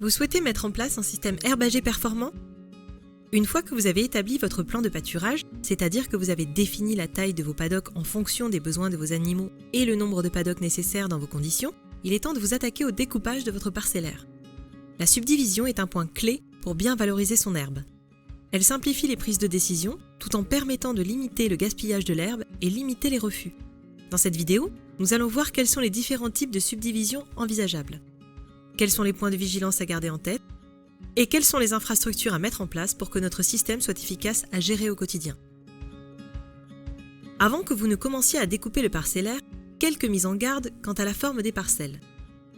Vous souhaitez mettre en place un système herbagé performant? Une fois que vous avez établi votre plan de pâturage, c'est-à-dire que vous avez défini la taille de vos paddocks en fonction des besoins de vos animaux et le nombre de paddocks nécessaires dans vos conditions, il est temps de vous attaquer au découpage de votre parcellaire. La subdivision est un point clé pour bien valoriser son herbe. Elle simplifie les prises de décision tout en permettant de limiter le gaspillage de l'herbe et limiter les refus. Dans cette vidéo, nous allons voir quels sont les différents types de subdivision envisageables. Quels sont les points de vigilance à garder en tête et quelles sont les infrastructures à mettre en place pour que notre système soit efficace à gérer au quotidien. Avant que vous ne commenciez à découper le parcellaire, quelques mises en garde quant à la forme des parcelles.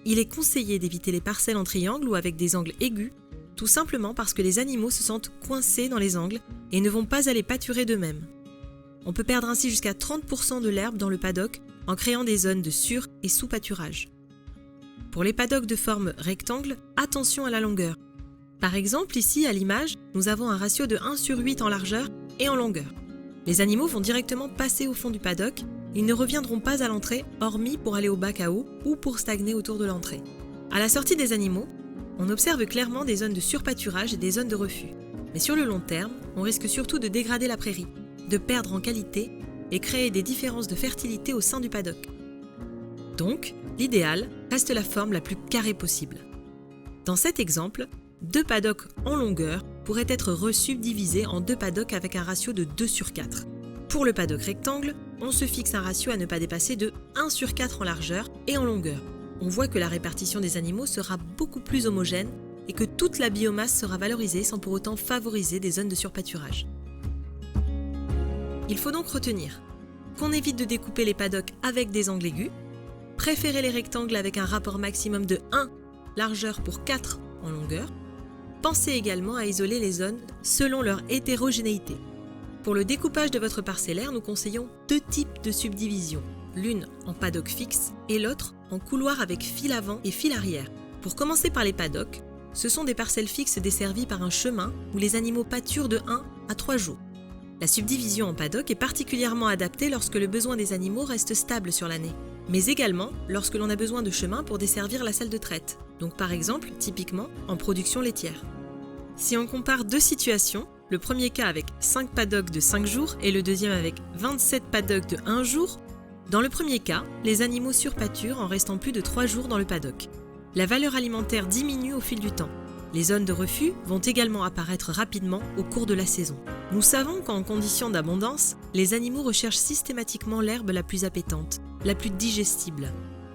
Il est conseillé d'éviter les parcelles en triangle ou avec des angles aigus, tout simplement parce que les animaux se sentent coincés dans les angles et ne vont pas aller pâturer d'eux-mêmes. On peut perdre ainsi jusqu'à 30% de l'herbe dans le paddock en créant des zones de sur- et sous-pâturage. Pour les paddocks de forme rectangle, attention à la longueur. Par exemple, ici, à l'image, nous avons un ratio de 1/8 en largeur et en longueur. Les animaux vont directement passer au fond du paddock, ils ne reviendront pas à l'entrée, hormis pour aller au bac à eau ou pour stagner autour de l'entrée. À la sortie des animaux, on observe clairement des zones de surpâturage et des zones de refus. Mais sur le long terme, on risque surtout de dégrader la prairie, de perdre en qualité et créer des différences de fertilité au sein du paddock. Donc, l'idéal reste la forme la plus carrée possible. Dans cet exemple, 2 paddocks en longueur pourraient être resubdivisés en 2 paddocks avec un ratio de 2/4. Pour le paddock rectangle, on se fixe un ratio à ne pas dépasser de 1/4 en largeur et en longueur. On voit que la répartition des animaux sera beaucoup plus homogène et que toute la biomasse sera valorisée sans pour autant favoriser des zones de surpâturage. Il faut donc retenir qu'on évite de découper les paddocks avec des angles aigus, préférez les rectangles avec un rapport maximum de 1 largeur pour 4 en longueur. Pensez également à isoler les zones selon leur hétérogénéité. Pour le découpage de votre parcellaire, nous conseillons 2 types de subdivision, l'une en paddock fixe et l'autre en couloir avec fil avant et fil arrière. Pour commencer par les paddocks, ce sont des parcelles fixes desservies par un chemin où les animaux pâturent de 1 à 3 jours. La subdivision en paddock est particulièrement adaptée lorsque le besoin des animaux reste stable sur l'année, mais également lorsque l'on a besoin de chemin pour desservir la salle de traite, donc par exemple, typiquement, en production laitière. Si on compare 2 situations, le premier cas avec 5 paddocks de 5 jours et le deuxième avec 27 paddocks de 1 jour, dans le premier cas, les animaux surpâturent en restant plus de 3 jours dans le paddock. La valeur alimentaire diminue au fil du temps. Les zones de refus vont également apparaître rapidement au cours de la saison. Nous savons qu'en conditions d'abondance, les animaux recherchent systématiquement l'herbe la plus appétante, la plus digestible.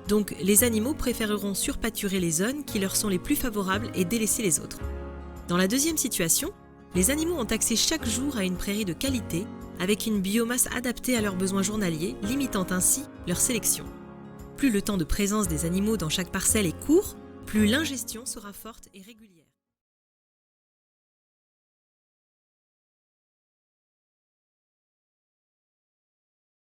Donc, les animaux préféreront surpâturer les zones qui leur sont les plus favorables et délaisser les autres. Dans la deuxième situation, les animaux ont accès chaque jour à une prairie de qualité avec une biomasse adaptée à leurs besoins journaliers, limitant ainsi leur sélection. Plus le temps de présence des animaux dans chaque parcelle est court, plus l'ingestion sera forte et régulière.